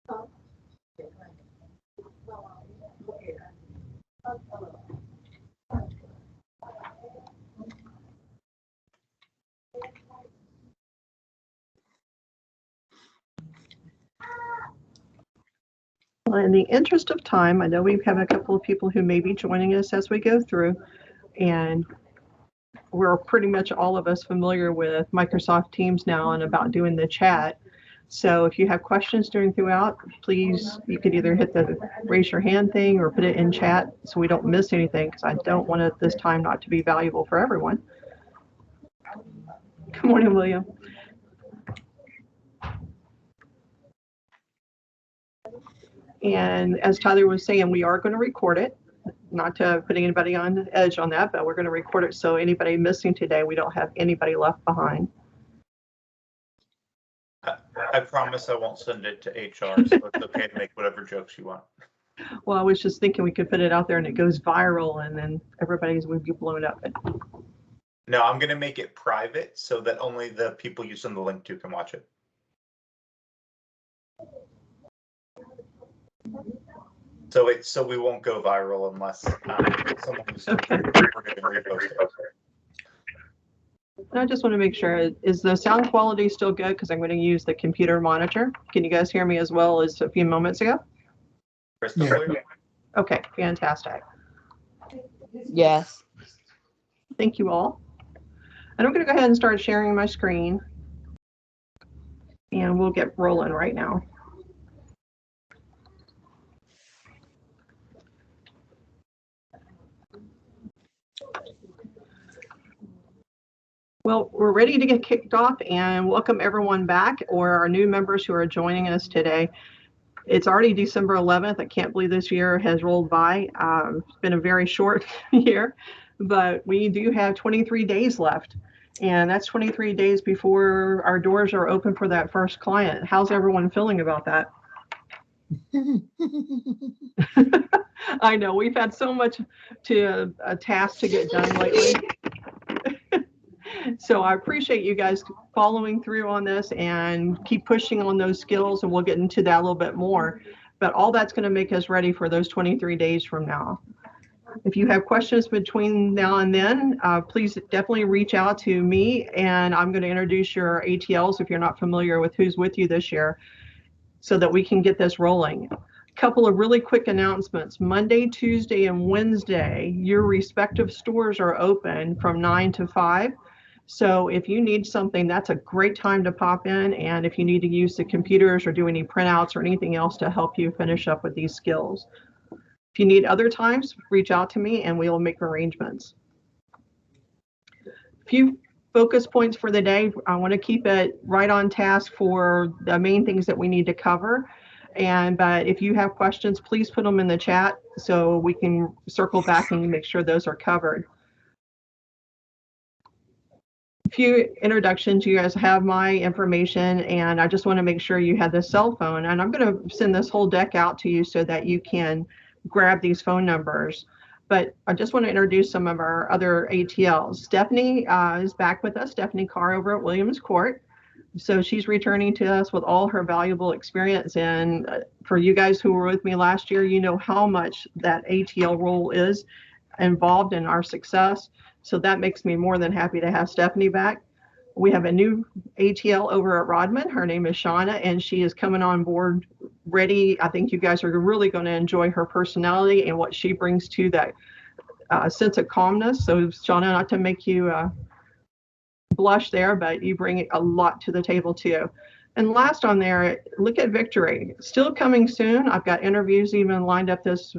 Well, in the interest of time, I know we have a couple of people who may be joining us as we go through, and we're pretty much all of us familiar with Microsoft Teams now and about doing the chat. So if you have questions throughout, please, you could either hit the raise your hand thing or put it in chat so we don't miss anything, because I don't want it this time not to be valuable for everyone. Good morning, William. And as Tyler was saying, we are going to record it. Not to put anybody on the edge on that, but we're going to record it so anybody missing today, we don't have anybody left behind. I promise I won't send it to HR, so it's okay to make whatever jokes you want. Well, I was just thinking we could put it out there and it goes viral and then everybody's would be blown up. No, I'm going to make it private so that only the people you send the link to can watch it. So we won't go viral unless someone is Okay. repost it. I just want to make sure, is the sound quality still good? Because I'm going to use the computer monitor. Can you guys hear me as well as a few moments ago? Crystal clear? Okay, fantastic. Yes. Thank you all. And I'm going to go ahead and start sharing my screen. And we'll get rolling right now. Well, we're ready to get kicked off and welcome everyone back, or our new members who are joining us today. It's already December 11th. I can't believe this year has rolled by. It's been a very short year, but we do have 23 days left. And that's 23 days before our doors are open for that first client. How's everyone feeling about that? I know we've had so much to a task to get done lately. So I appreciate you guys following through on this and keep pushing on those skills, and we'll get into that a little bit more. But all that's going to make us ready for those 23 days from now. If you have questions between now and then, please definitely reach out to me, and I'm going to introduce your ATLs if you're not familiar with who's with you this year, so that we can get this rolling. A couple of really quick announcements. Monday, Tuesday, and Wednesday, your respective stores are open from 9 to 5. So if you need something, that's a great time to pop in. And if you need to use the computers or do any printouts or anything else to help you finish up with these skills. If you need other times, reach out to me and we will make arrangements. A few focus points for the day. I want to keep it right on task for the main things that we need to cover. But if you have questions, please put them in the chat so we can circle back and make sure those are covered. Few introductions. You guys have my information, and I just want to make sure you have the cell phone, and I'm going to send this whole deck out to you so that you can grab these phone numbers. But I just want to introduce some of our other ATLs. Stephanie is back with us, Stephanie Carr over at Williams Court. So she's returning to us with all her valuable experience, and for you guys who were with me last year, you know how much that ATL role is involved in our success. So that makes me more than happy to have Stephanie back. We have a new ATL over at Rodman. Her name is Shauna, and she is coming on board ready. I think you guys are really going to enjoy her personality and what she brings to that sense of calmness. So Shauna, not to make you blush there, but you bring a lot to the table too. And last on there, look at Victory. Still coming soon. I've got interviews even lined up this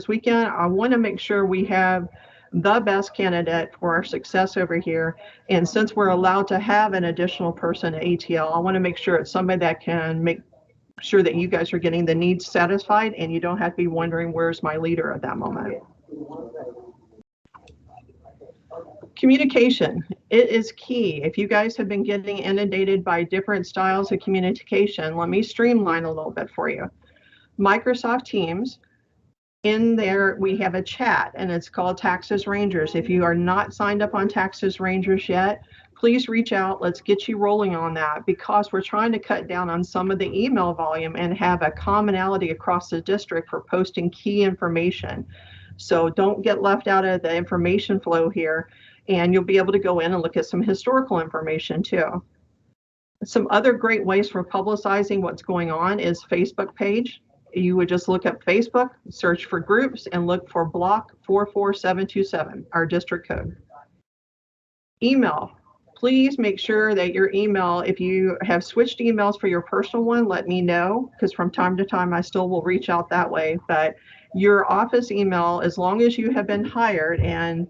weekend. I want to make sure we have the best candidate for our success over here. And since we're allowed to have an additional person at ATL, I want to make sure it's somebody that can make sure that you guys are getting the needs satisfied and you don't have to be wondering where's my leader at that moment. Communication, it is key. If you guys have been getting inundated by different styles of communication, let me streamline a little bit for you. Microsoft Teams, in there we have a chat and it's called Taxes Rangers. If you are not signed up on Taxes Rangers yet, please reach out. Let's get you rolling on that, because we're trying to cut down on some of the email volume and have a commonality across the district for posting key information. So don't get left out of the information flow here, and you'll be able to go in and look at some historical information too. Some other great ways for publicizing what's going on is Facebook page. You would just look up Facebook, search for groups, and look for block 44727, our district code. Email. Please make sure that your email, if you have switched emails for your personal one, let me know, because from time to time I still will reach out that way. But your office email, as long as you have been hired and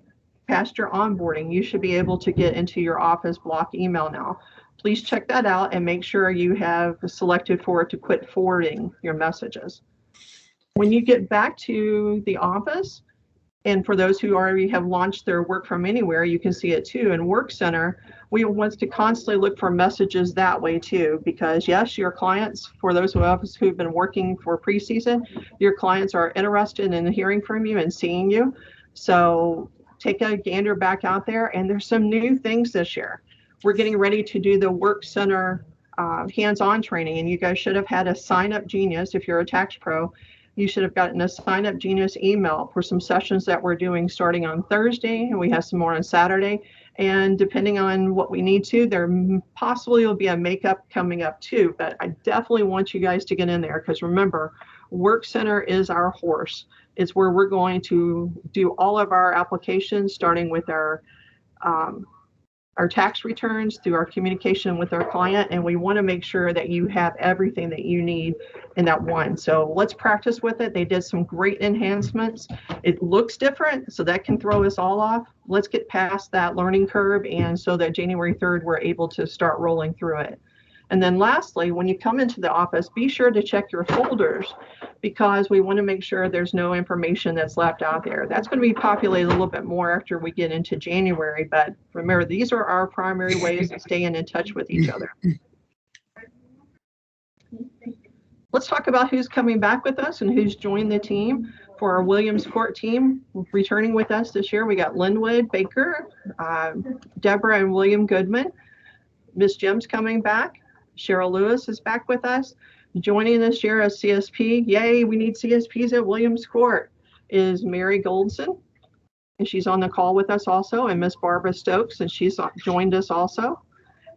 passed your onboarding, you should be able to get into your office block email now. Please check that out and make sure you have selected for it to quit forwarding your messages. When you get back to the office, and for those who already have launched their work from anywhere, you can see it too. In Work Center, we want to constantly look for messages that way too, because yes, your clients, for those of us who've been working for preseason, your clients are interested in hearing from you and seeing you. So take a gander back out there, and there's some new things this year. We're getting ready to do the Work Center hands-on training, and you guys should have had a Sign Up Genius. If you're a tax pro, you should have gotten a Sign Up Genius email for some sessions that we're doing starting on Thursday, and we have some more on Saturday. And depending on what we need to, there possibly will be a makeup coming up too, but I definitely want you guys to get in there, because remember, Work Center is our horse. It's where we're going to do all of our applications, starting with our tax returns, through our communication with our client, and we want to make sure that you have everything that you need in that one. So let's practice with it. They did some great enhancements. It looks different, so that can throw us all off. Let's get past that learning curve, and so that January 3rd, we're able to start rolling through it. And then lastly, when you come into the office, be sure to check your folders, because we want to make sure there's no information that's left out there. That's going to be populated a little bit more after we get into January, but remember, these are our primary ways of staying in touch with each other. Let's talk about who's coming back with us and who's joined the team. For our Williams Court team, returning with us this year, we got Linwood Baker, Deborah and William Goodman. Miss Jim's coming back. Cheryl Lewis is back with us. Joining this year as CSP, yay, we need CSPs at Williams Court, is Mary Goldson, and she's on the call with us also, and Miss Barbara Stokes, and she's joined us also.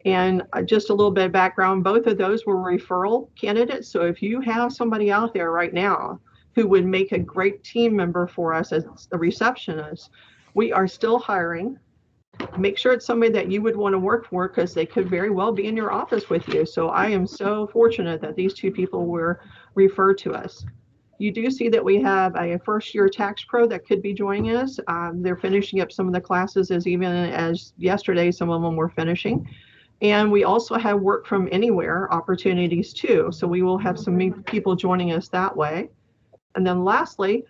And just a little bit of background, both of those were referral candidates, so if you have somebody out there right now who would make a great team member for us as a receptionist, we are still hiring. Make sure it's somebody that you would want to work for, because they could very well be in your office with you. So I am so fortunate that these two people were referred to us. You do see that we have a first-year tax pro that could be joining us. They're finishing up some of the classes, as even as yesterday, some of them were finishing. And we also have work from anywhere opportunities too. So we will have some people joining us that way. And then lastly,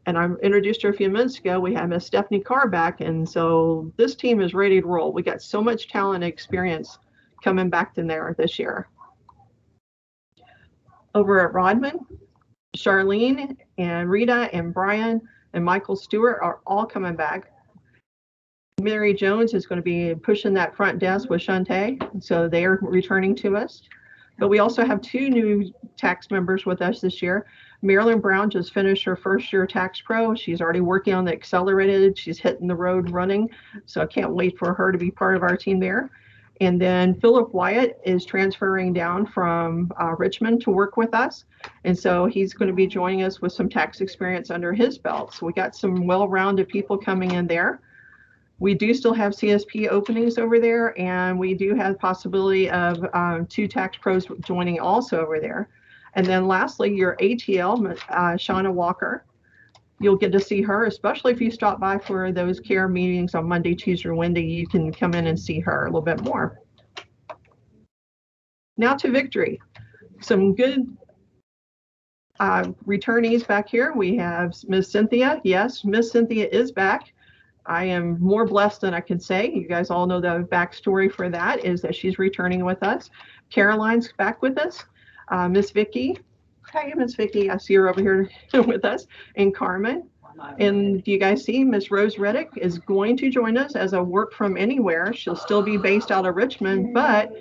and I introduced her a few minutes ago, we have Miss Stephanie Carr back, and so this team is ready to roll. We got so much talent and experience coming back in there this year. Over at Rodman, Charlene and Rita and Brian and Michael Stewart are all coming back. Mary Jones is going to be pushing that front desk with Shantae, so they are returning to us. But we also have two new tax members with us this year. Marilyn Brown just finished her first year tax pro. She's already working on the accelerated. She's hitting the road running. So I can't wait for her to be part of our team there. And then Philip Wyatt is transferring down from Richmond to work with us. And so he's going to be joining us with some tax experience under his belt. So we got some well-rounded people coming in there. We do still have CSP openings over there, and we do have possibility of 2 tax pros joining also over there. And then lastly, your ATL, Shauna Walker. You'll get to see her, especially if you stop by for those care meetings on Monday, Tuesday, or Wednesday. You can come in and see her a little bit more. Now to Victory. Some good returnees back here. We have Miss Cynthia. Yes, Miss Cynthia is back. I am more blessed than I can say. You guys all know the backstory for that is that she's returning with us. Caroline's back with us. Miss Vicky. Hi, Miss Vicky. I see her over here with us. And Carmen. And do you guys see Miss Rose Reddick is going to join us as a work from anywhere. She'll still be based out of Richmond, but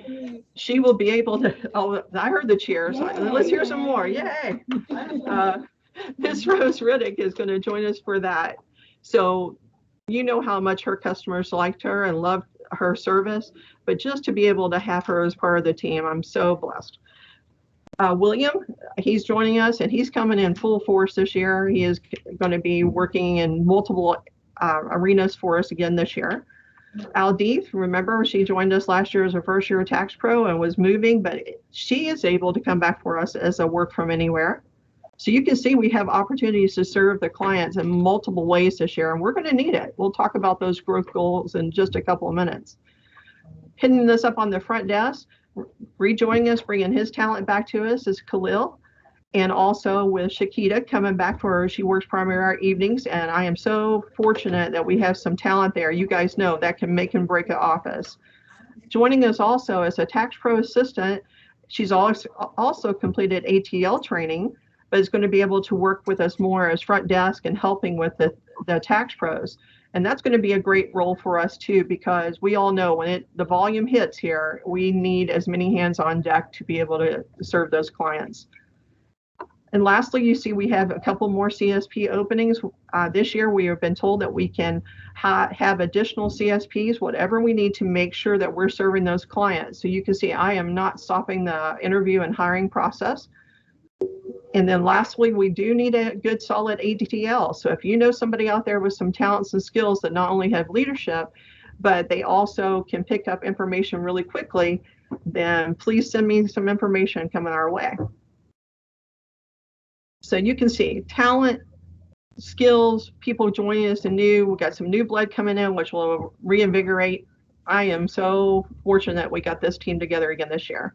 she will be able to, oh, I heard the cheers. Let's hear some more. Yay. Miss Rose Reddick is going to join us for that. So you know how much her customers liked her and loved her service, but just to be able to have her as part of the team, I'm so blessed. William, he's joining us and he's coming in full force this year. He is going to be working in multiple arenas for us again this year. Aldeeth, remember she joined us last year as a first year tax pro and was moving, but she is able to come back for us as a work from anywhere. So you can see we have opportunities to serve the clients in multiple ways this year, and we're going to need it. We'll talk about those growth goals in just a couple of minutes. Hitting this up on the front desk, rejoining us, bringing his talent back to us is Khalil, and also with Shakita coming back for her. She works primarily evenings, and I am so fortunate that we have some talent there. You guys know that can make and break an office. Joining us also as a tax pro assistant, she's also completed ATL training, but is going to be able to work with us more as front desk and helping with the tax pros. And that's going to be a great role for us too, because we all know when the volume hits here, we need as many hands on deck to be able to serve those clients. And lastly, you see we have a couple more CSP openings. This year, we have been told that we can have additional CSPs, whatever we need to make sure that we're serving those clients. So you can see I am not stopping the interview and hiring process. And then lastly, we do need a good solid ATL. So if you know somebody out there with some talents and skills that not only have leadership, but they also can pick up information really quickly, then please send me some information coming our way. So you can see talent, skills, people joining us anew. We've got some new blood coming in, which will reinvigorate. I am so fortunate we got this team together again this year.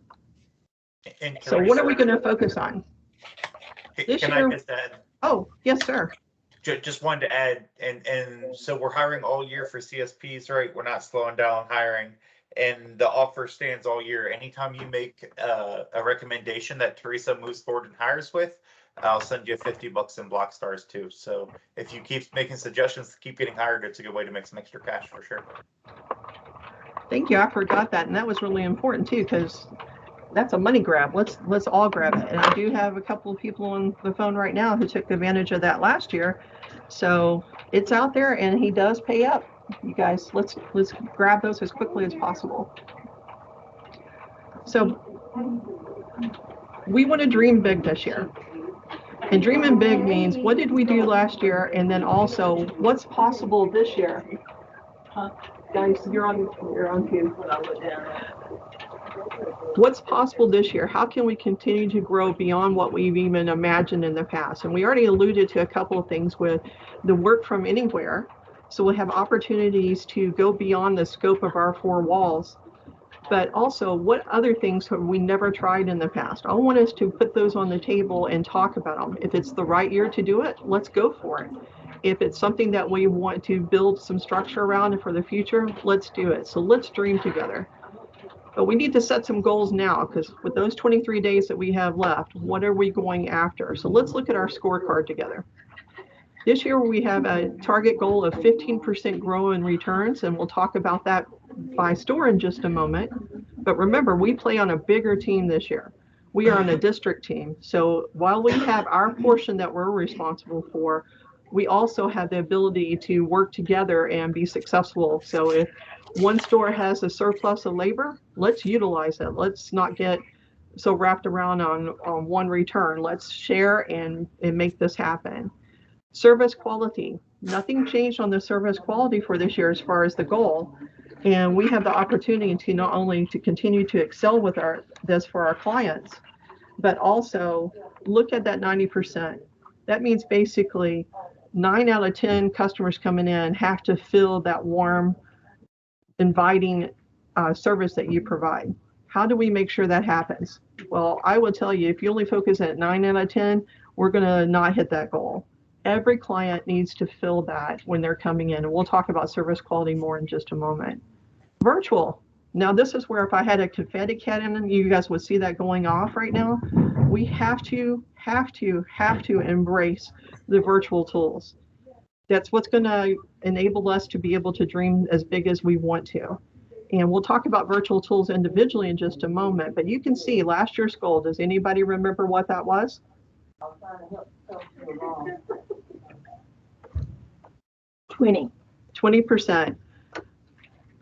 And so what are we going to focus on? This year, I just add? Oh, yes, sir. Just wanted to add, and so we're hiring all year for CSPs, right? We're not slowing down hiring, and the offer stands all year. Anytime you make a recommendation that Teresa moves forward and hires with, I'll send you $50 in block stars too. So if you keep making suggestions to keep getting hired, it's a good way to make some extra cash for sure. Thank you. I forgot that, and that was really important too, because that's a money grab. Let's all grab it. And I do have a couple of people on the phone right now who took advantage of that last year. So it's out there and he does pay up. You guys, let's grab those as quickly as possible. So we want to dream big this year. And dreaming big means what did we do last year, and then also what's possible this year. Guys, you're on cue. What's possible this year? How can we continue to grow beyond what we've even imagined in the past? And we already alluded to a couple of things with the work from anywhere. So we'll have opportunities to go beyond the scope of our four walls. But also, what other things have we never tried in the past? I want us to put those on the table and talk about them. If it's the right year to do it, let's go for it. If it's something that we want to build some structure around for the future, let's do it. So let's dream together. But we need to set some goals now, because with those 23 days that we have left, what are we going after? So let's look at our scorecard together. This year we have a target goal of 15% grow in returns, and we'll talk about that by store in just a moment. But remember, we play on a bigger team this year. We are on a district team. So while we have our portion that we're responsible for, we also have the ability to work together and be successful. So if one store has a surplus of labor, let's utilize it. Let's not get so wrapped around on one return. Let's share and make this happen. Service quality. Nothing changed on the service quality for this year as far as the goal. And we have the opportunity to not only to continue to excel with this for our clients, but also look at that 90%. That means basically 9 out of 10 customers coming in have to feel that warm, inviting service that you provide. How do we make sure that happens? Well, I will tell you, if you only focus at 9 out of 10, we're going to not hit that goal. Every client needs to feel that when they're coming in, and we'll talk about service quality more in just a moment. Virtual. Now, this is where if I had a confetti cannon, you guys would see that going off right now. We have to embrace the virtual tools. That's what's going to enable us to be able to dream as big as we want to. And we'll talk about virtual tools individually in just a moment, but you can see last year's goal. Does anybody remember what that was? 20%.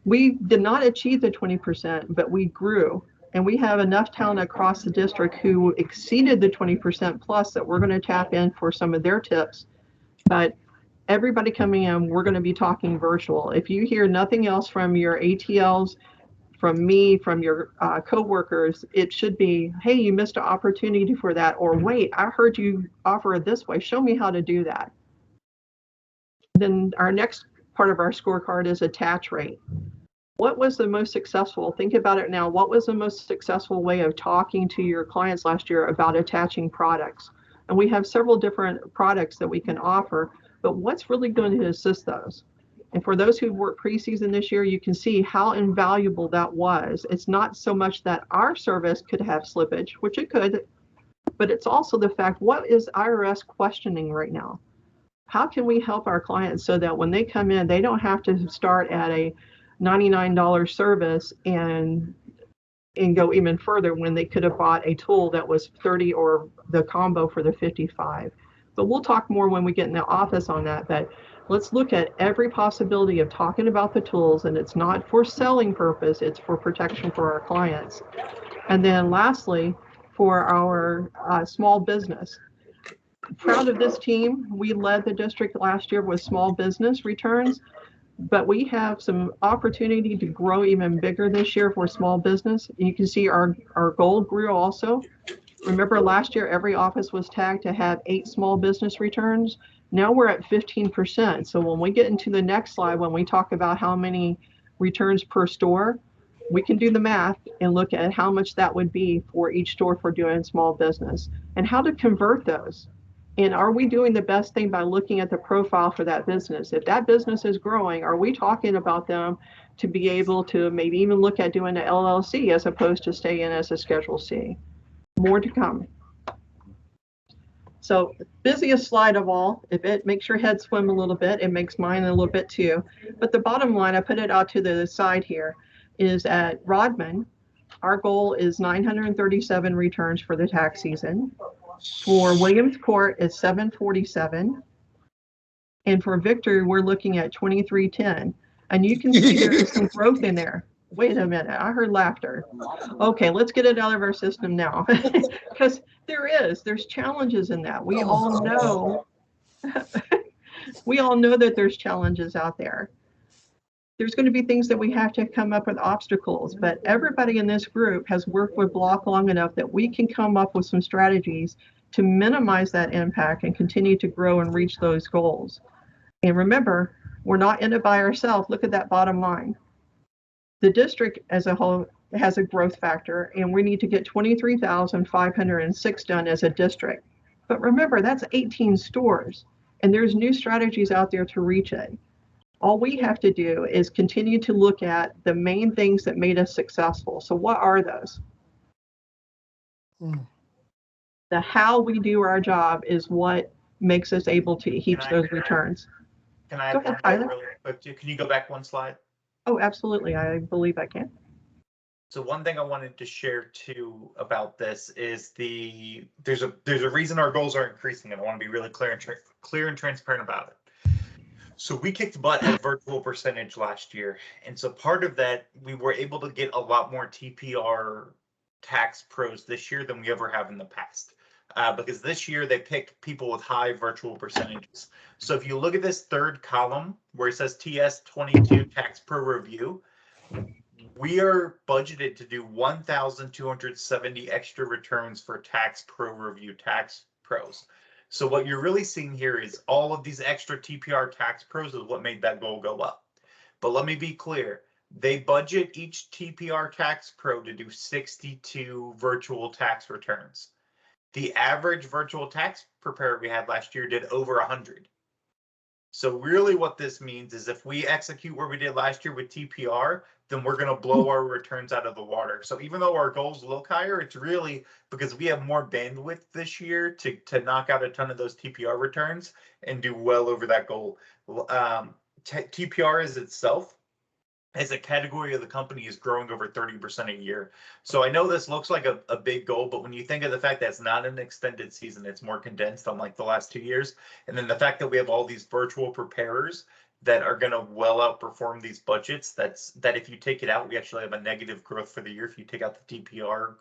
We did not achieve the 20%, but we grew. And we have enough talent across the district who exceeded the 20% plus that we're going to tap in for some of their tips. But everybody coming in, we're going to be talking virtual. If you hear nothing else from your ATLs, from me, from your coworkers, it should be, hey, you missed an opportunity for that, or wait, I heard you offer it this way. Show me how to do that. Then our next part of our scorecard is attach rate. What was the most successful? Think about it now. What was the most successful way of talking to your clients last year about attaching products? And we have several different products that we can offer, but what's really going to assist those? And for those who worked preseason this year, you can see how invaluable that was. It's not so much that our service could have slippage, which it could, but it's also the fact, what is IRS questioning right now? How can we help our clients so that when they come in, they don't have to start at a $99 service and go even further when they could have bought a tool that was 30 or the combo for the 55. But we'll talk more when we get in the office on that. But let's look at every possibility of talking about the tools, and it's not for selling purpose, it's for protection for our clients. And then lastly, for our small business. Proud of this team. We led the district last year with small business returns, but we have some opportunity to grow even bigger this year for small business. You can see our goal grew also. Remember last year, every office was tagged to have 8 small business returns. Now we're at 15%. So when we get into the next slide, when we talk about how many returns per store, we can do the math and look at how much that would be for each store for doing small business and how to convert those. And are we doing the best thing by looking at the profile for that business? If that business is growing, are we talking about them to be able to maybe even look at doing an LLC as opposed to staying as a Schedule C? More to come. So busiest slide of all, if it makes your head swim a little bit, it makes mine a little bit too. But the bottom line, I put it out to the side here, is at Rodman, our goal is 937 returns for the tax season. For Williamsport, it's 747. And for Victor, we're looking at 2310. And you can see there is some growth in there. Wait a minute, I heard laughter. Okay, let's get it out of our system now. Because there's challenges in that. We all know that there's challenges out there. There's going to be things that we have to come up with obstacles, but everybody in this group has worked with Block long enough that we can come up with some strategies to minimize that impact and continue to grow and reach those goals. And remember, we're not in it by ourselves. Look at that bottom line. The district as a whole has a growth factor, and we need to get 23,506 done as a district. But remember, that's 18 stores, and there's new strategies out there to reach it. All we have to do is continue to look at the main things that made us successful. So what are those? The how we do our job is what makes us able to heap those returns. Can I add one thing really quick too? Can you go back one slide? Oh, absolutely. I believe I can. So one thing I wanted to share too about this is there's a reason our goals are increasing, and I want to be really clear and transparent about it. So we kicked butt at virtual percentage last year. And so part of that, we were able to get a lot more TPR tax pros this year than we ever have in the past. Because this year they picked people with high virtual percentages. So if you look at this third column where it says TS22 tax pro review, we are budgeted to do 1,270 extra returns for tax pro review tax pros. So what you're really seeing here is all of these extra TPR tax pros is what made that goal go up. But let me be clear. They budget each TPR tax pro to do 62 virtual tax returns. The average virtual tax preparer we had last year did over 100. So really what this means is if we execute what we did last year with TPR, then we're going to blow our returns out of the water. So even though our goals look higher, it's really because we have more bandwidth this year to knock out a ton of those TPR returns and do well over that goal. TPR is itself, as a category of the company, is growing over 30% a year. So I know this looks like a big goal, but when you think of the fact that it's not an extended season, it's more condensed unlike the last 2 years. And then the fact that we have all these virtual preparers that are going to well outperform these budgets, that if you take it out, we actually have a negative growth for the year. If you take out the TPR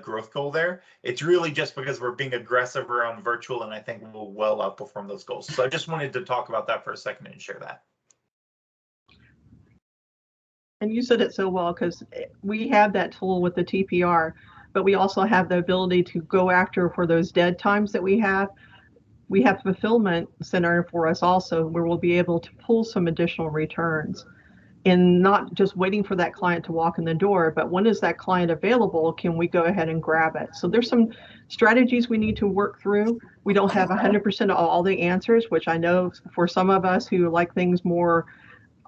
growth goal there, it's really just because we're being aggressive around virtual, and I think we'll well outperform those goals. So I just wanted to talk about that for a second and share that. And you said it so well, because we have that tool with the TPR, but we also have the ability to go after for those dead times that we have. We have fulfillment center for us also, where we'll be able to pull some additional returns and not just waiting for that client to walk in the door, but when is that client available? Can we go ahead and grab it? So there's some strategies we need to work through. We don't have 100% of all the answers, which I know for some of us who like things more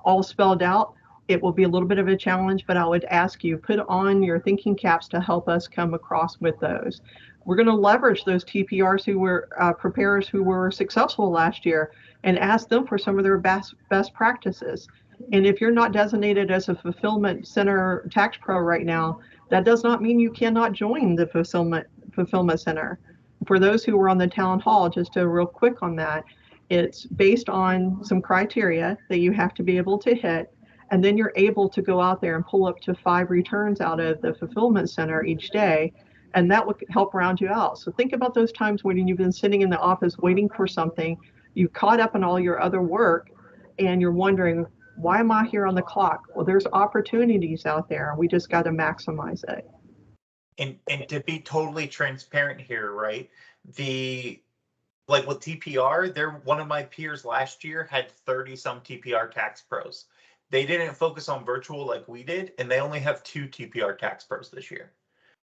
all spelled out, it will be a little bit of a challenge, but I would ask you, put on your thinking caps to help us come across with those. We're going to leverage those TPRs who were preparers who were successful last year and ask them for some of their best practices. And if you're not designated as a fulfillment center tax pro right now, that does not mean you cannot join the fulfillment center. For those who were on the town hall, just a real quick on that, it's based on some criteria that you have to be able to hit. And then you're able to go out there and pull up to 5 returns out of the fulfillment center each day. And that would help round you out. So think about those times when you've been sitting in the office waiting for something, you've caught up on all your other work, and you're wondering, why am I here on the clock? Well, there's opportunities out there. We just got to maximize it. And to be totally transparent here, right? Like with TPR, one of my peers last year had 30 some TPR tax pros. They didn't focus on virtual like we did, and they only have 2 TPR tax pros this year.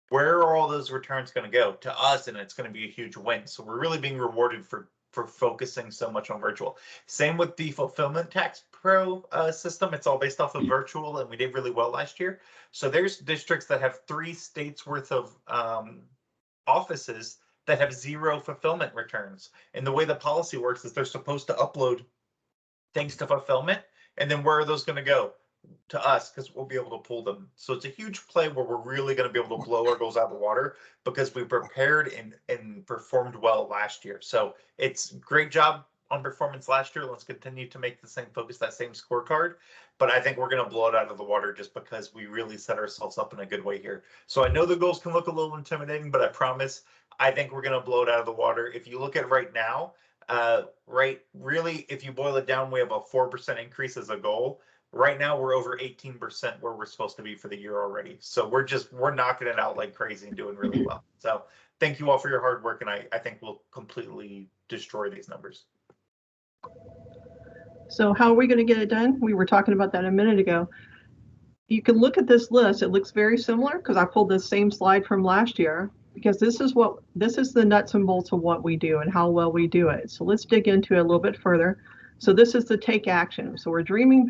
Where are all those returns going to go? To us, and it's going to be a huge win. So we're really being rewarded for focusing so much on virtual. Same with the fulfillment tax pro system. It's all based off of virtual, and we did really well last year. So there's districts that have 3 states worth of offices that have 0 fulfillment returns. And the way the policy works is they're supposed to upload things to fulfillment. And then where are those going to go? To us, because we'll be able to pull them. So it's a huge play where we're really going to be able to blow our goals out of the water because we prepared and performed well last year. So it's great job on performance last year. Let's continue to make the same focus, that same scorecard. But I think we're going to blow it out of the water just because we really set ourselves up in a good way here. So I know the goals can look a little intimidating, but I promise I think we're going to blow it out of the water. If you look at right now, really, if you boil it down, we have a 4% increase as a goal. Right now, we're over 18% where we're supposed to be for the year already. So we're knocking it out like crazy and doing really well. So thank you all for your hard work, and I think we'll completely destroy these numbers. So how are we going to get it done? We were talking about that a minute ago. You can look at this list. It looks very similar because I pulled the same slide from last year, because this is the nuts and bolts of what we do and how well we do it. So let's dig into it a little bit further. So this is the take action. So we're dreaming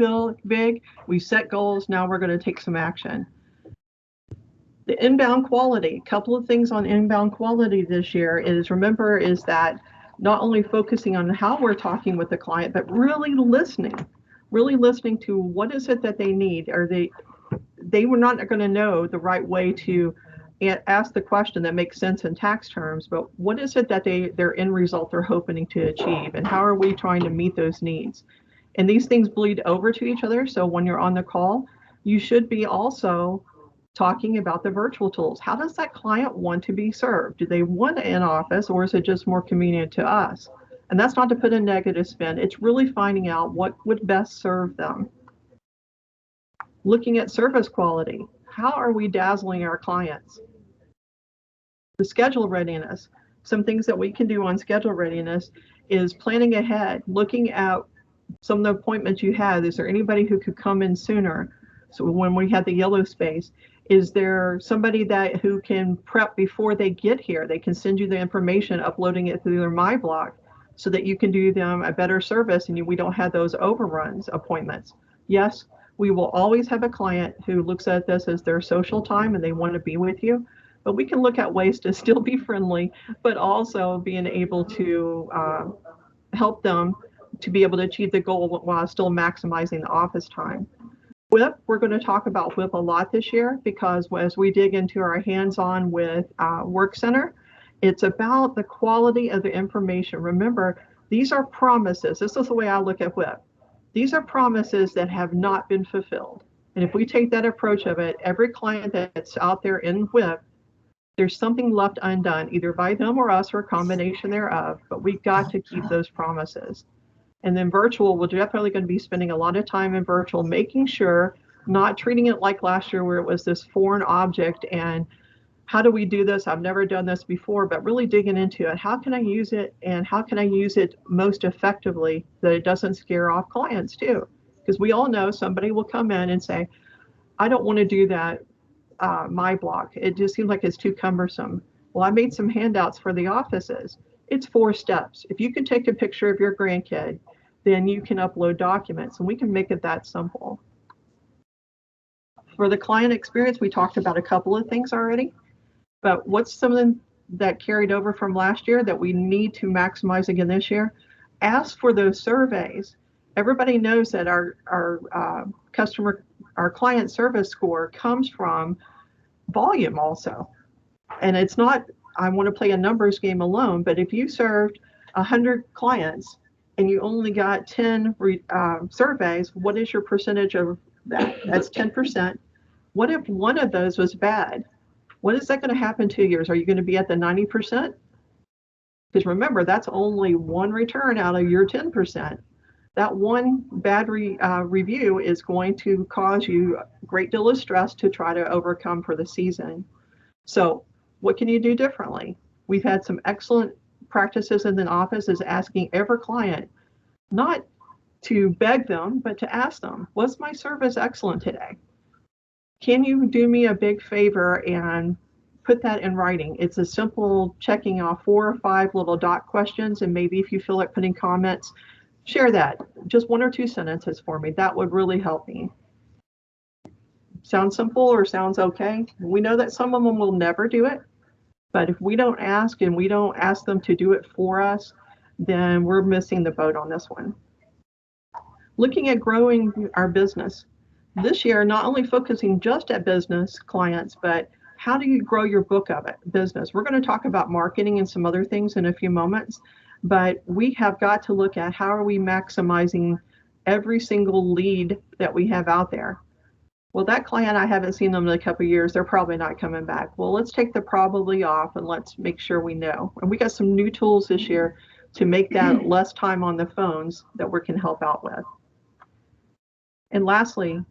big, we set goals, now we're going to take some action. The inbound quality, a couple of things on inbound quality this year is that not only focusing on how we're talking with the client, but really listening to what is it that they need. They were not going to know the right way to ask the question that makes sense in tax terms, but what is it that their end result they're hoping to achieve, and how are we trying to meet those needs? And these things bleed over to each other. So when you're on the call, you should be also talking about the virtual tools. How does that client want to be served? Do they want an in-office, or is it just more convenient to us? And that's not to put a negative spin. It's really finding out what would best serve them. Looking at service quality. How are we dazzling our clients? The schedule readiness. Some things that we can do on schedule readiness is planning ahead, looking at some of the appointments you had. Is there anybody who could come in sooner? So when we had the yellow space, is there somebody who can prep before they get here? They can send you the information, uploading it through their MyBlock so that you can do them a better service and we don't have those overruns appointments. Yes, We will always have a client who looks at this as their social time and they want to be with you. But we can look at ways to still be friendly, but also being able to help them to be able to achieve the goal while still maximizing the office time. WIP, we're going to talk about WIP a lot this year because as we dig into our hands-on with Work Center, it's about the quality of the information. Remember, these are promises. This is the way I look at WIP. These are promises that have not been fulfilled. And if we take that approach of it, every client that's out there in WIP, there's something left undone, either by them or us or a combination thereof, but we've got to keep those promises. And then virtual, we're definitely going to be spending a lot of time in virtual, making sure, not treating it like last year where it was this foreign object and how do we do this? I've never done this before, but really digging into it. How can I use it and how can I use it most effectively that it doesn't scare off clients too? Because we all know somebody will come in and say, I don't want to do that, my block. It just seems like it's too cumbersome. Well, I made some handouts for the offices. It's 4 steps. If you can take a picture of your grandkid, then you can upload documents and we can make it that simple. For the client experience, we talked about a couple of things already. But what's something that carried over from last year that we need to maximize again this year? Ask for those surveys. Everybody knows that our client service score comes from volume also. And it's not, I want to play a numbers game alone, but if you served 100 clients and you only got 10 surveys, what is your percentage of that? That's 10%. What if one of those was bad? What is that going to happen 2 years? Are you going to be at the 90%? Because remember, that's only one return out of your 10%. That one bad review is going to cause you a great deal of stress to try to overcome for the season. So what can you do differently? We've had some excellent practices in the office is asking every client, not to beg them, but to ask them, was my service excellent today? Can you do me a big favor and put that in writing? It's a simple checking off 4 or 5 little dot questions, and maybe if you feel like putting comments, share that. Just 1 or 2 sentences for me. That would really help me. Sounds simple or sounds okay? We know that some of them will never do it, but if we don't ask and we don't ask them to do it for us, then we're missing the boat on this one. Looking at growing our business. This year, not only focusing just at business clients, but how do you grow your book of it, business? We're going to talk about marketing and some other things in a few moments, but we have got to look at how are we maximizing every single lead that we have out there. Well, that client, I haven't seen them in a couple of years. They're probably not coming back. Well, let's take the probably off and let's make sure we know. And we got some new tools this year to make that less time on the phones that we can help out with. And lastly,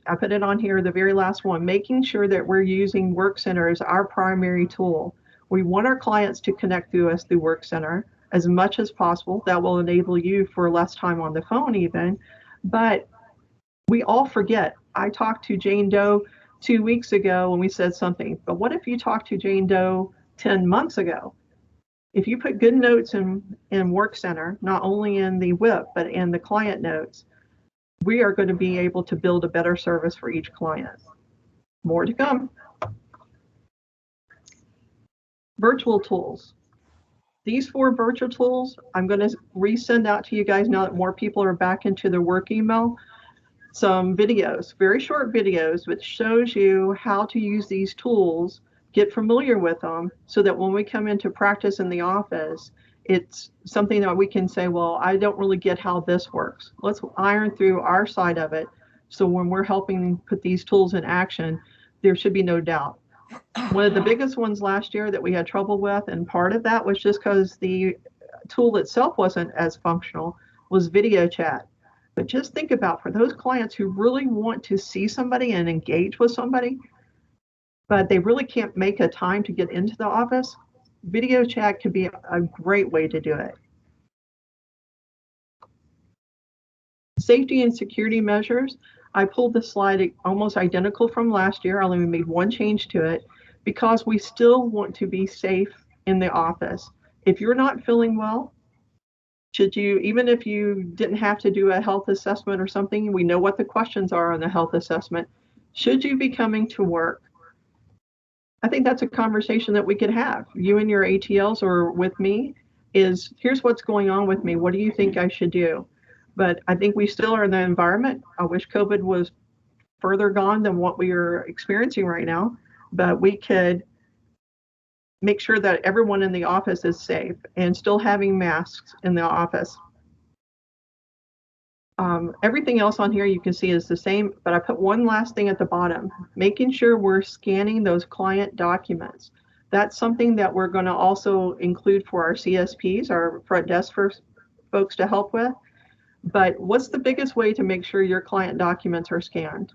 I put it on here, the very last one, making sure that we're using Work Center as our primary tool. We want our clients to connect through us through Work Center as much as possible. That will enable you for less time on the phone even, but we all forget. I talked to Jane Doe 2 weeks ago when we said something, but what if you talked to Jane Doe 10 months ago? If you put good notes in Work Center, not only in the WIP, but in the client notes, we are going to be able to build a better service for each client. More to come. Virtual tools. These 4 virtual tools, I'm going to resend out to you guys now that more people are back into their work email. Some videos, very short videos, which shows you how to use these tools, get familiar with them, so that when we come into practice in the office, it's something that we can say, well, I don't really get how this works. Let's iron through our side of it. So when we're helping put these tools in action, there should be no doubt. One of the biggest ones last year that we had trouble with, and part of that was just because the tool itself wasn't as functional, was video chat. But just think about for those clients who really want to see somebody and engage with somebody, but they really can't make a time to get into the office, video chat could be a great way to do it. Safety and security measures. I pulled the slide almost identical from last year. I only made one change to it because we still want to be safe in the office. If you're not feeling well, Should you, even if you didn't have to do a health assessment or something, we know what the questions are on the health assessment. Should you be coming to work? I think that's a conversation that we could have. You and your ATLs or with me is, here's what's going on with me. What do you think I should do? But I think we still are in the environment. I wish COVID was further gone than what we are experiencing right now, but we could make sure that everyone in the office is safe and still having masks in the office. Everything else on here you can see is the same, but I put one last thing at the bottom, making sure we're scanning those client documents. That's something that we're going to also include for our CSPs, our front desk folks to help with. But what's the biggest way to make sure your client documents are scanned?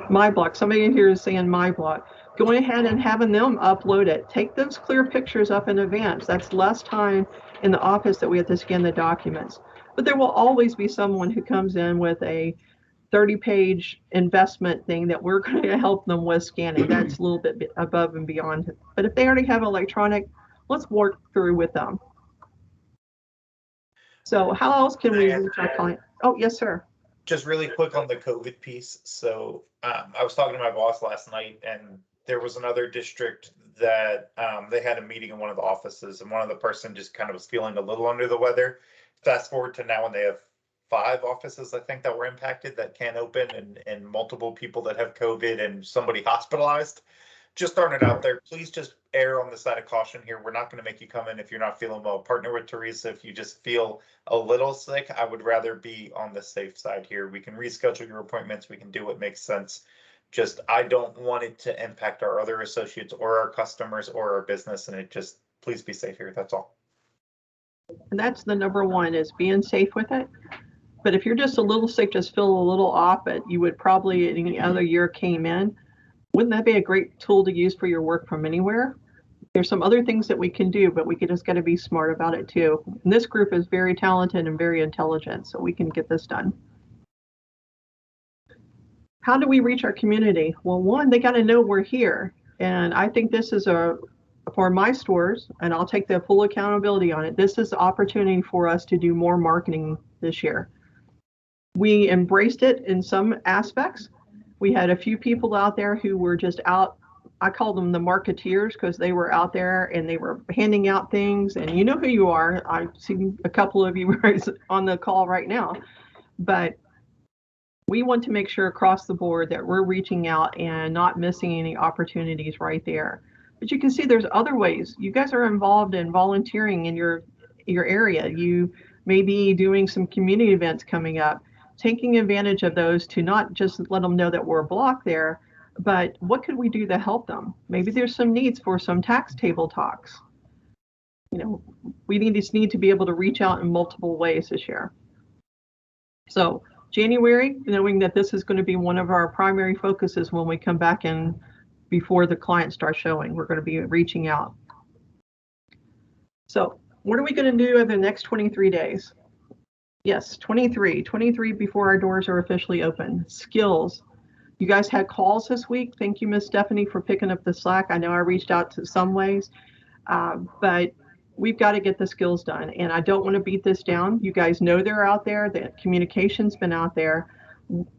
My block. Somebody in here is saying my block. Going ahead and having them upload it. Take those clear pictures up in advance. That's less time in the office that we have to scan the documents. But there will always be someone who comes in with a 30-page investment thing that we're going to help them with scanning. That's a little bit above and beyond. But if they already have electronic, let's work through with them. So how else can we reach our client? Oh, yes, sir. Just really quick on the COVID piece. So I was talking to my boss last night, and there was another district that they had a meeting in one of the offices, and one of the person just kind of was feeling a little under the weather. Fast forward to now, when they have 5 offices, I think, that were impacted that can't open, and multiple people that have COVID and somebody hospitalized. Just throwing it out there, please just err on the side of caution here. We're not going to make you come in if you're not feeling well. Partner with Teresa if you just feel a little sick. I would rather be on the safe side here. We can reschedule your appointments. We can do what makes sense. Just, I don't want it to impact our other associates or our customers or our business. And it just, please be safe here. That's all. And that's the number one, is being safe with it. But if you're just a little sick, just feel a little off, but you would probably any other year came in, wouldn't that be a great tool to use for your work from anywhere? There's some other things that we can do, but we just got to be smart about it too. And this group is very talented and very intelligent, so we can get this done. How do we reach our community? Well, one, they got to know we're here. And I think this is for my stores, and I'll take the full accountability on it. This is the opportunity for us to do more marketing this year. We embraced it in some aspects. We had a few people out there who were just out. I call them the marketeers because they were out there and they were handing out things. And you know who you are. I've seen a couple of you on the call right now. But we want to make sure across the board that we're reaching out and not missing any opportunities right there. But you can see there's other ways. You guys are involved in volunteering in your area. You may be doing some community events coming up, taking advantage of those to not just let them know that we're a block there, but what could we do to help them? Maybe there's some needs for some tax table talks. You know, we need to be able to reach out in multiple ways this year. So January, knowing that this is going to be one of our primary focuses when we come back in before the client starts showing, we're going to be reaching out. So what are we going to do over the next 23 days? Yes, 23 before our doors are officially open. Skills. You guys had calls this week. Thank you, Miss Stephanie, for picking up the slack. I know I reached out to some ways, but we've got to get the skills done. And I don't want to beat this down. You guys know they're out there. The communication's been out there.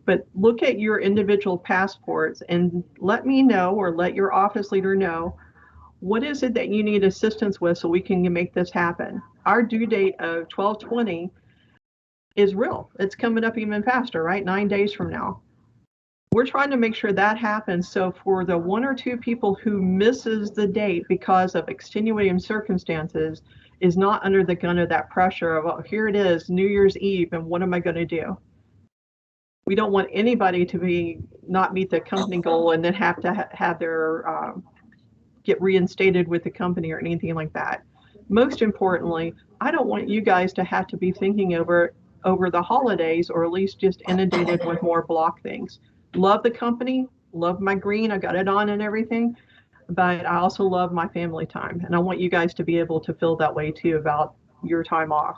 But look at your individual passports and let me know, or let your office leader know, what is it that you need assistance with so we can make this happen. Our due date of 12/20 is real. It's coming up even faster, right? 9 days from now. We're trying to make sure that happens. So for the 1 or 2 people who misses the date because of extenuating circumstances, is not under the gun of that pressure of, oh, here it is, New Year's Eve, and what am I going to do? We don't want anybody to not meet the company goal and then have to have their get reinstated with the company or anything like that. Most importantly, I don't want you guys to have to be thinking over the holidays, or at least just inundated with more block things. Love the company, love my green, I got it on and everything, but I also love my family time. And I want you guys to be able to feel that way too about your time off.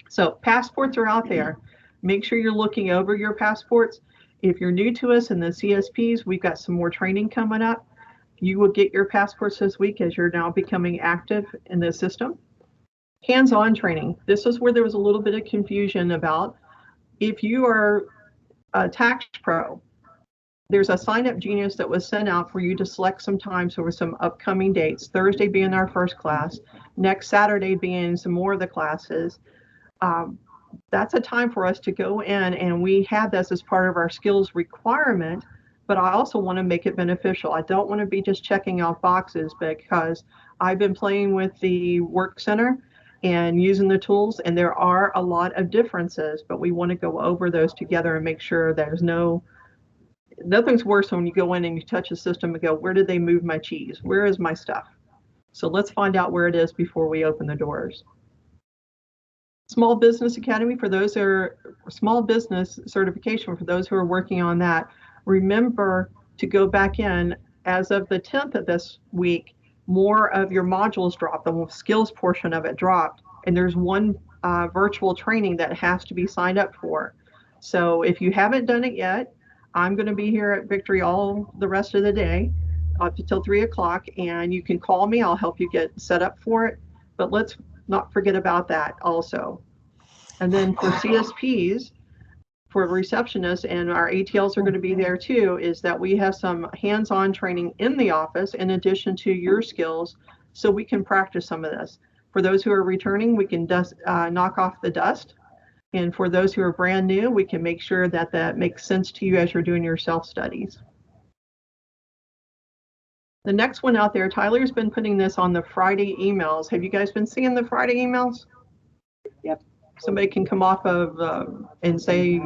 So passports are out there. Make sure you're looking over your passports. If you're new to us in the CSPs, we've got some more training coming up. You will get your passports this week as you're now becoming active in the system. Hands-on training. This is where there was a little bit of confusion about. If you are a tax pro, there's a sign-up genius that was sent out for you to select some times over some upcoming dates. Thursday being our first class, next Saturday being some more of the classes. That's a time for us to go in, and we have this as part of our skills requirement, but I also want to make it beneficial. I don't want to be just checking off boxes, because I've been playing with the work center and using the tools, and there are a lot of differences, but we want to go over those together and make sure there's nothing's worse than when you go in and you touch a system and go, where did they move my cheese? Where is my stuff? So let's find out where it is before we open the doors. Small Business Academy, for those who are small business certification, for those who are working on that, remember to go back in as of the 10th of this week. More of your modules dropped, the skills portion of it dropped, and there's one virtual training that has to be signed up for. So if you haven't done it yet, I'm going to be here at Victory all the rest of the day up until 3 o'clock, and you can call me. I'll help you get set up for it, but let's not forget about that also. And then for CSPs, for receptionists, and our ATLs are going to be there too, is that we have some hands-on training in the office in addition to your skills, so we can practice some of this. For those who are returning, we can knock off the dust. And for those who are brand new, we can make sure that that makes sense to you as you're doing your self-studies. The next one out there, Tyler's been putting this on the Friday emails. Have you guys been seeing the Friday emails? Yep. Somebody can come off of and say,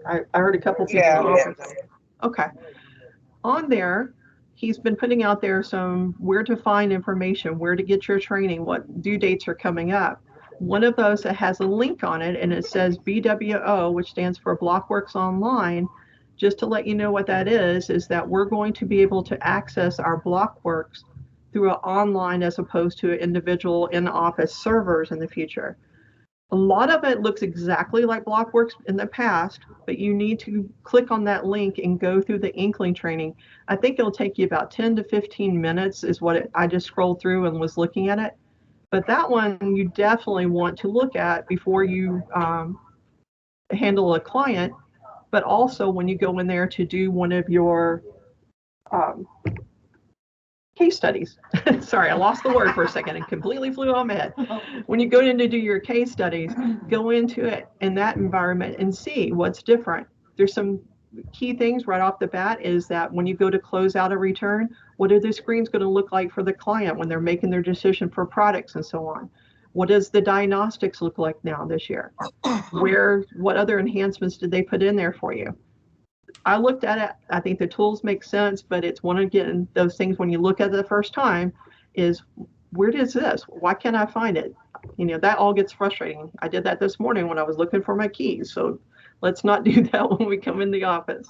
I heard a couple people. Yeah. Okay. On there, he's been putting out there some where to find information, where to get your training, what due dates are coming up. One of those that has a link on it, and it says BWO, which stands for Blockworks Online. Just to let you know what that is that we're going to be able to access our Blockworks through an online as opposed to individual in-office servers in the future. A lot of it looks exactly like Blockworks in the past, but you need to click on that link and go through the Inkling training. I think it'll take you about 10 to 15 minutes is what I just scrolled through and was looking at it. But that one you definitely want to look at before you handle a client, but also when you go in there to do one of your case studies. Sorry, I lost the word for a second and completely flew on my head. When you go in to do your case studies, go into it in that environment and see what's different. There's some key things right off the bat is that when you go to close out a return, what are the screens going to look like for the client when they're making their decision for products and so on? What does the diagnostics look like now this year? What other enhancements did they put in there for you? I looked at it. I think the tools make sense, but it's one again those things when you look at it the first time is where is this? Why can't I find it? That all gets frustrating. I did that this morning when I was looking for my keys. So let's not do that when we come in the office.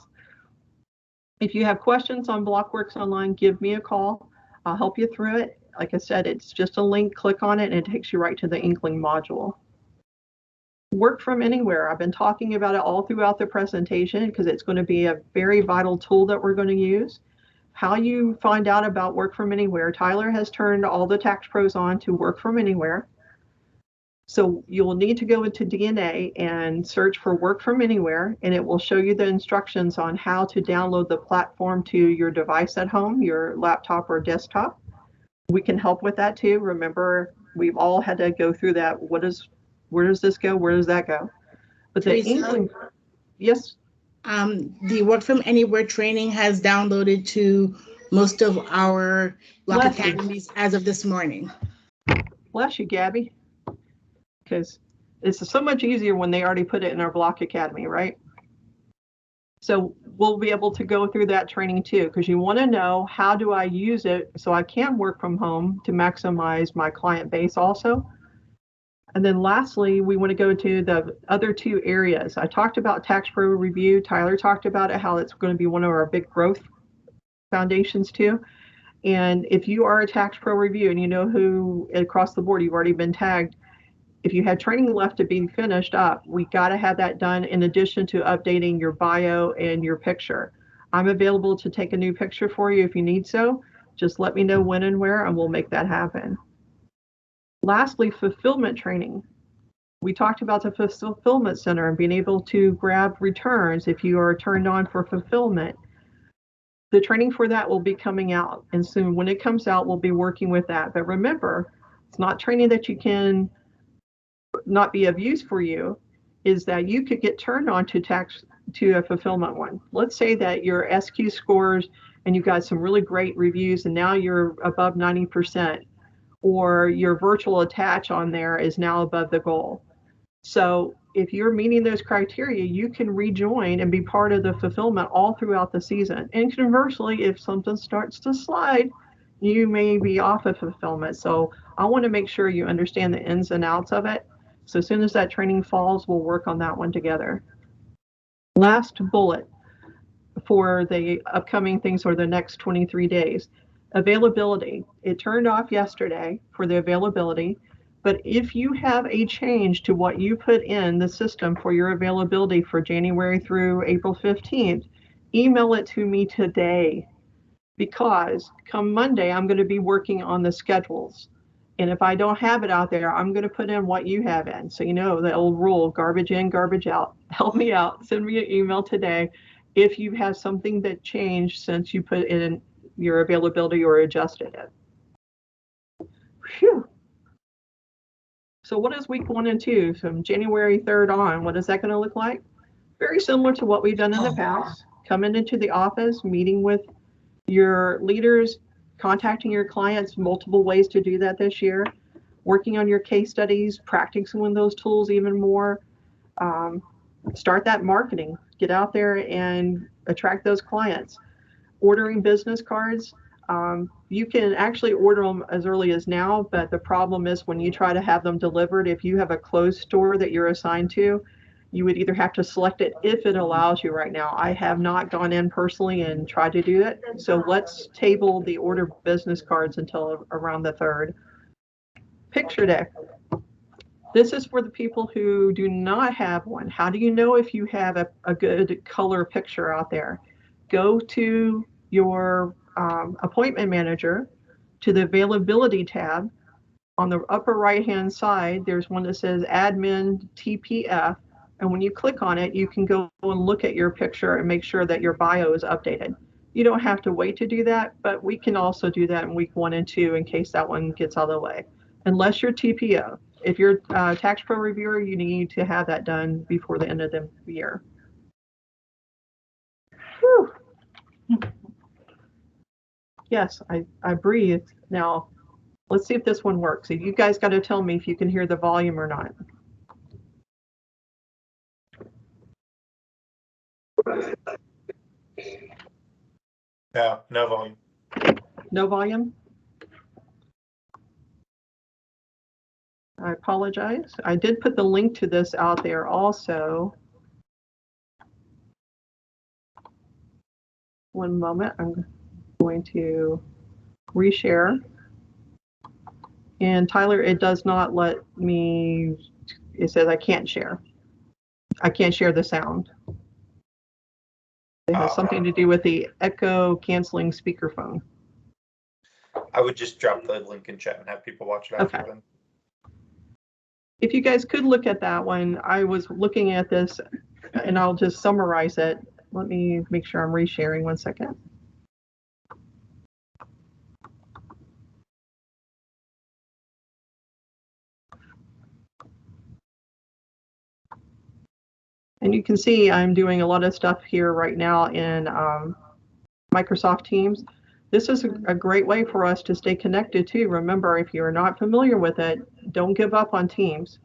If you have questions on Blockworks Online, give me a call. I'll help you through it. Like I said, it's just a link. Click on it and it takes you right to the Inkling module. Work from anywhere. I've been talking about it all throughout the presentation because it's going to be a very vital tool that we're going to use. How you find out about work from anywhere. Tyler has turned all the tax pros on to work from anywhere. So you'll need to go into DNA and search for work from anywhere, and it will show you the instructions on how to download the platform to your device at home, your laptop or desktop. We can help with that too. Remember, we've all had to go through that. Where does this go? Where does that go? But the Inkling, yes. The work from anywhere training has downloaded to most of our Block Academies as of this morning. Bless you, Gabby. Because it's so much easier when they already put it in our Block Academy, right? So we'll be able to go through that training too, because you want to know how do I use it so I can work from home to maximize my client base also. And then lastly, we want to go to the other two areas. I talked about Tax Pro Review. Tyler talked about it, how it's going to be one of our big growth foundations too. And if you are a Tax Pro Review and you know who across the board, you've already been tagged, if you had training left to be finished up, we got to have that done in addition to updating your bio and your picture. I'm available to take a new picture for you if you need so. Just let me know when and where, and we'll make that happen. Lastly, fulfillment training. We talked about the fulfillment center and being able to grab returns if you are turned on for fulfillment. The training for that will be coming out, and soon when it comes out, we'll be working with that. But remember, it's not training that you can not be of use for you, is that you could get turned on to a fulfillment one. Let's say that your SQ scores and you got some really great reviews and now you're above 90%, or your virtual attach on there is now above the goal. So if you're meeting those criteria, you can rejoin and be part of the fulfillment all throughout the season. And conversely, if something starts to slide, you may be off of fulfillment. So I want to make sure you understand the ins and outs of it. So as soon as that training falls, we'll work on that one together. Last bullet for the upcoming things or the next 23 days. Availability. It turned off yesterday for the availability. But if you have a change to what you put in the system for your availability for January through April 15th, email it to me today, because come Monday, I'm going to be working on the schedules. And if I don't have it out there, I'm going to put in what you have in. So, you know, the old rule, garbage in, garbage out. Help me out. Send me an email today if you have something that changed since you put in your availability or adjusted it. Phew. So what is week 1 and 2 from January 3rd on? What is that going to look like? Very similar to what we've done in the past. Coming into the office, meeting with your leaders, contacting your clients, multiple ways to do that this year, working on your case studies, practicing those tools even more. Start that marketing. Get out there and attract those clients. Ordering business cards. You can actually order them as early as now, but the problem is when you try to have them delivered, if you have a closed store that you're assigned to, you would either have to select it if it allows you right now. I have not gone in personally and tried to do it. So let's table the order business cards until around the 3rd. Picture deck. This is for the people who do not have one. How do you know if you have a good color picture out there? Go to your appointment manager, to the availability tab. On the upper right hand side, there's one that says admin TPF. And when you click on it, you can go and look at your picture and make sure that your bio is updated. You don't have to wait to do that, but we can also do that in week 1 and 2 in case that one gets out of the way. Unless you're TPO. If you're a tax pro reviewer, you need to have that done before the end of the year. Whew. Yes, I breathed. Now, let's see if this one works. You guys got to tell me if you can hear the volume or not. No volume. No volume? I apologize. I did put the link to this out there also. One moment. I'm going to reshare. And Tyler, it does not let me, it says I can't share. I can't share the sound. It has something to do with the echo canceling speakerphone. I would just drop the link in chat and have people watch it after then. If you guys could look at that one, I was looking at this and I'll just summarize it. Let me make sure I'm resharing 1 second. And you can see I'm doing a lot of stuff here right now in Microsoft Teams. This is a great way for us to stay connected too. Remember, if you're not familiar with it, don't give up on Teams.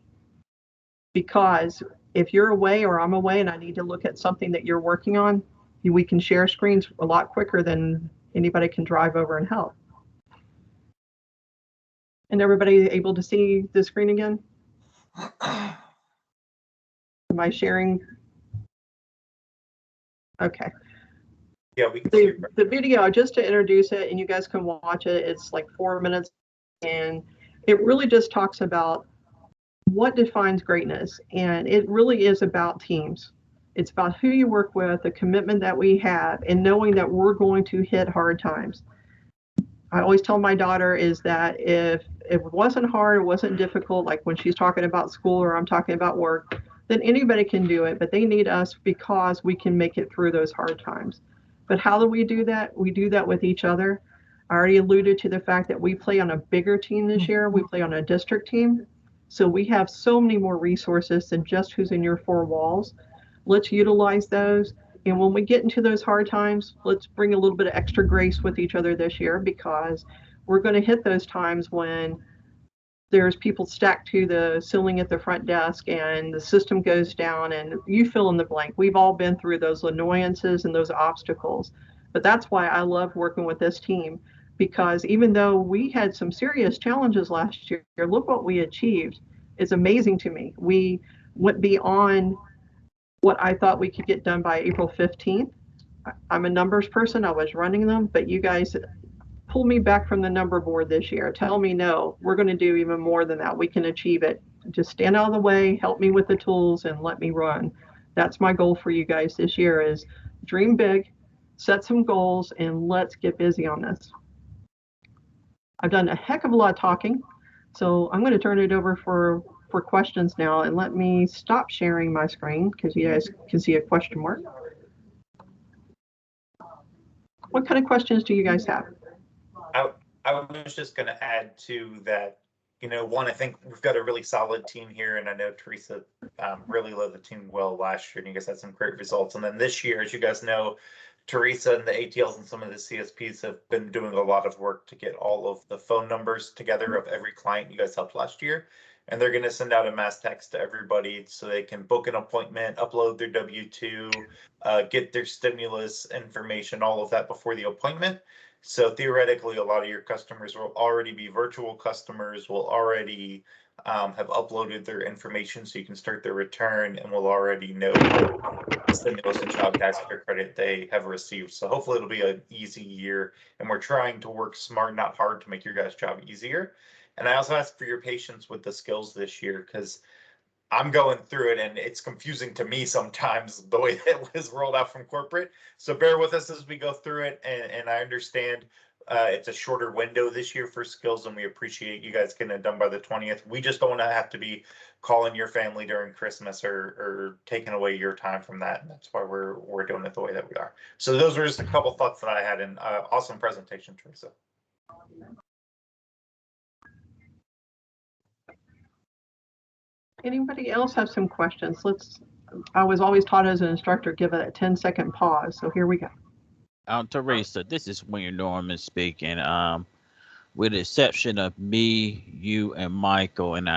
Because if you're away or I'm away and I need to look at something that you're working on, we can share screens a lot quicker than anybody can drive over and help. And everybody able to see the screen again? Am I sharing? Okay. Yeah, we can see the video, just to introduce it, and you guys can watch it. It's like 4 minutes, and it really just talks about what defines greatness. And it really is about teams. It's about who you work with, the commitment that we have, and knowing that we're going to hit hard times. I always tell my daughter is that if it wasn't hard, it wasn't difficult, like when she's talking about school or I'm talking about work, then anybody can do it, but they need us because we can make it through those hard times. But how do we do that? We do that with each other. I already alluded to the fact that we play on a bigger team this year. We play on a district team. So we have so many more resources than just who's in your four walls. Let's utilize those. And when we get into those hard times, let's bring a little bit of extra grace with each other this year, because we're going to hit those times when there's people stacked to the ceiling at the front desk and the system goes down, and you fill in the blank. We've all been through those annoyances and those obstacles. But that's why I love working with this team, because even though we had some serious challenges last year, look what we achieved. It's amazing to me. We went beyond what I thought we could get done by April 15th. I'm a numbers person. I was running them, but you guys pull me back from the number board this year. Tell me, no, we're going to do even more than that. We can achieve it. Just stand out of the way, help me with the tools, and let me run. That's my goal for you guys this year is dream big, set some goals, and let's get busy on this. I've done a heck of a lot of talking, so I'm going to turn it over for questions now, and let me stop sharing my screen because you guys can see a question mark. What kind of questions do you guys have? I was just going to add to that, one, I think we've got a really solid team here, and I know Teresa really led the team well last year, and you guys had some great results. And then this year, as you guys know, Teresa and the ATLs and some of the CSPs have been doing a lot of work to get all of the phone numbers together of every client you guys helped last year. And they're going to send out a mass text to everybody so they can book an appointment, upload their W-2, get their stimulus information, all of that before the appointment. So theoretically, a lot of your customers will already be virtual customers, will already have uploaded their information so you can start their return, and will already know the stimulus and child tax credit they have received. So hopefully it'll be an easy year, and we're trying to work smart, not hard, to make your guys' job easier. And I also ask for your patience with the skills this year, because I'm going through it and it's confusing to me sometimes the way that it was rolled out from corporate. So bear with us as we go through it. And I understand it's a shorter window this year for skills, and we appreciate you guys getting it done by the 20th. We just don't want to have to be calling your family during Christmas or taking away your time from that. And that's why we're doing it the way that we are. So those are just a couple thoughts that I had, and awesome presentation, Teresa. Anybody else have some questions? I was always taught as an instructor, give it a 10-second pause. So here we go. Teresa, this is William Norman speaking. With the exception of me, you, and Michael, and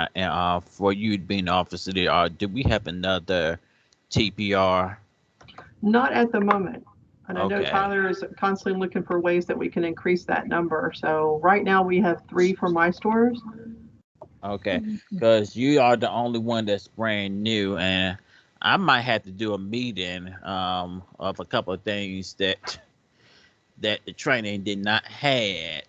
for you being the officer there, do we have another TPR? Not at the moment. And I know Okay. Tyler is constantly looking for ways that we can increase that number. So right now we have 3 for my stores. Okay, because you are the only one that's brand new, and I might have to do a meeting of a couple of things that the training did not have.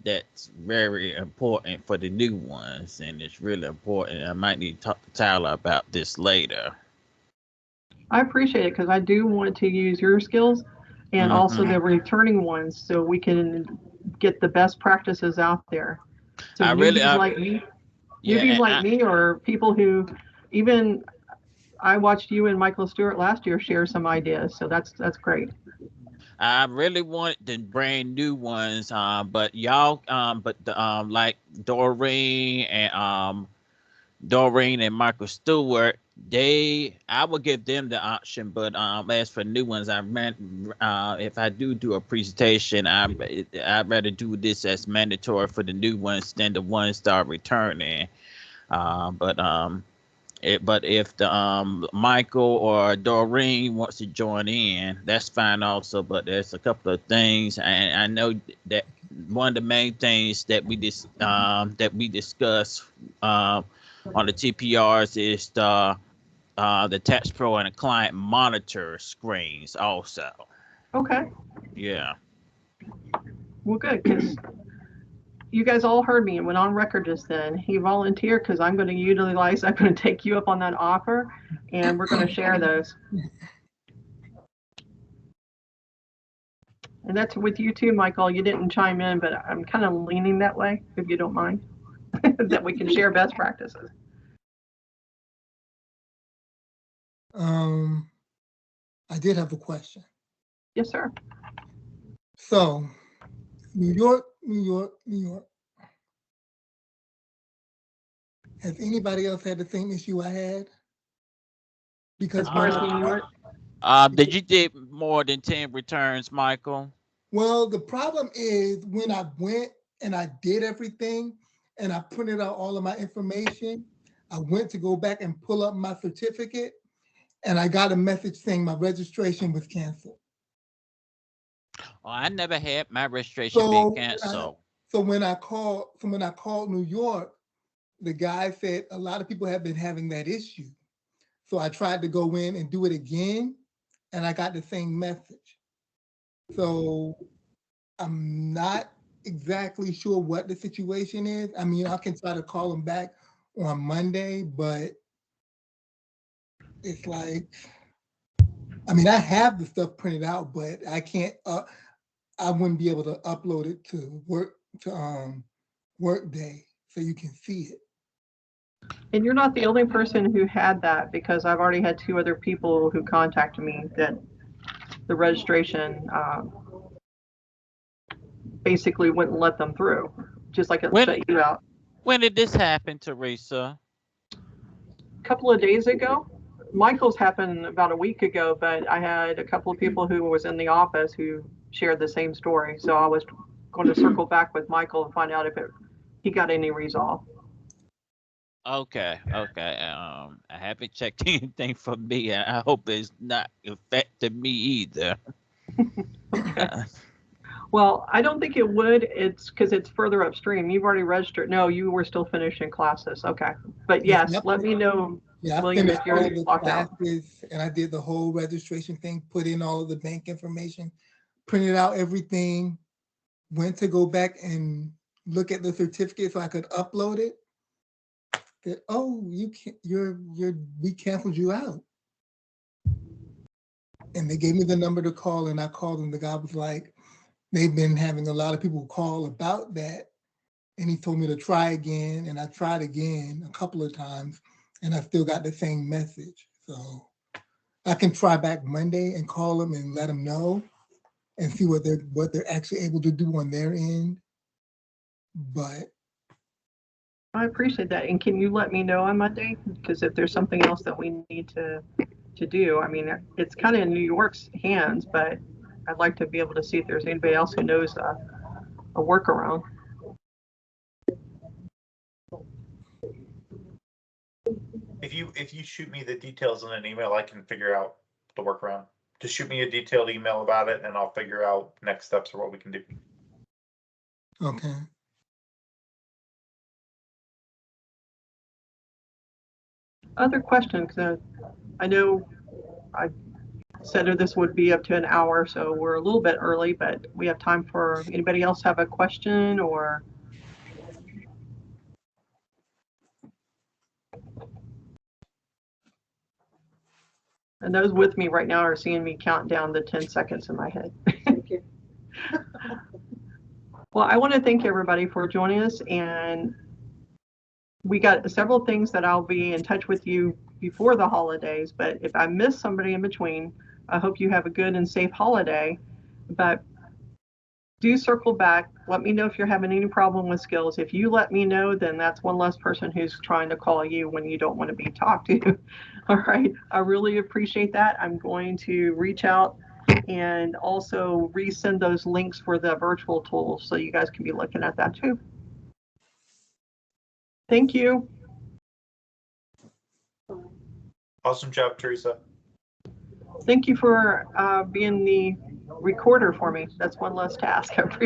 That's very important for the new ones, and it's really important. I might need to talk to Tyler about this later. I appreciate it because I do want to use your skills and also the returning ones so we can get the best practices out there. So newbies like me or people who even I watched you and Michael Stewart last year share some ideas. So that's great. I really want the brand new ones, but y'all, like Doreen and Michael Stewart, I will give them the option. But as for new ones, if I do a presentation, I'd rather do this as mandatory for the new ones than the ones that are returning. But if the Michael or Doreen wants to join in, that's fine also. But there's a couple of things, and I know that one of the main things that we discuss on the TPRs is the Tax Pro and the Client Monitor screens also. Okay. Yeah. Well, good, because you guys all heard me and went on record just then. He volunteered because I'm going to take you up on that offer, and we're going to share those. And that's with you too, Michael. You didn't chime in, but I'm kind of leaning that way, if you don't mind, that we can share best practices. I did have a question. Yes, sir. So, New York, New York, New York. Has anybody else had the same issue I had? Because As far as New York, Did you did more than 10 returns, Michael? well, the problem is when I went and I did everything and I printed out all of my information, I went to go back and pull up my certificate and I got a message saying my registration was canceled. Oh, I never had my registration being canceled. So when I called New York, the guy said a lot of people have been having that issue. So I tried to go in and do it again, and I got the same message. So I'm not exactly sure what the situation is. I mean, I can try to call them back on Monday, but it's like, I mean, I have the stuff printed out, but I can't. I wouldn't be able to upload it to Workday so you can see it. and you're not the only person who had that, because I've already had 2 other people who contacted me that the registration basically wouldn't let them through, just like it shut you out. When did this happen, Teresa? A couple of days ago. Michael's happened about a week ago, but I had a couple of people who was in the office who shared the same story. So I was going to circle back with Michael and find out if he got any resolve. Okay. I haven't checked anything for me. I hope it's not affecting me either. Okay. Well, I don't think it would. It's because it's further upstream. You've already registered. No, you were still finishing classes. Okay. But yes, let me know, William, if you're locked out. And I did the whole registration thing, put in all of the bank information, printed out everything, went to go back and look at the certificate so I could upload it. That, oh, you can't, we canceled you out. And they gave me the number to call, and I called them. The guy was like, they've been having a lot of people call about that. And he told me to try again. And I tried again a couple of times, and I still got the same message. So I can try back Monday and call them and let them know and see what they're actually able to do on their end. But I appreciate that. And can you let me know on Monday? Because if there's something else that we need to do, I mean, it's kind of in New York's hands, but I'd like to be able to see if there's anybody else who knows a workaround. If you shoot me the details in an email, I can figure out the workaround. Just shoot me a detailed email about it, and I'll figure out next steps or what we can do. okay. Other questions? I know I said this would be up to an hour, so we're a little bit early, but we have time for anybody else have a question or. And those with me right now are seeing me count down the 10 seconds in my head. Thank you. Well, I want to thank everybody for joining us, and we got several things that I'll be in touch with you before the holidays, but if I miss somebody in between, I hope you have a good and safe holiday. But do circle back. Let me know if you're having any problem with skills. If you let me know, then that's one less person who's trying to call you when you don't want to be talked to. All right. I really appreciate that. I'm going to reach out and also resend those links for the virtual tools so you guys can be looking at that too. Thank you. Awesome job, Teresa. Thank you for being the recorder for me. That's one less task. I appreciate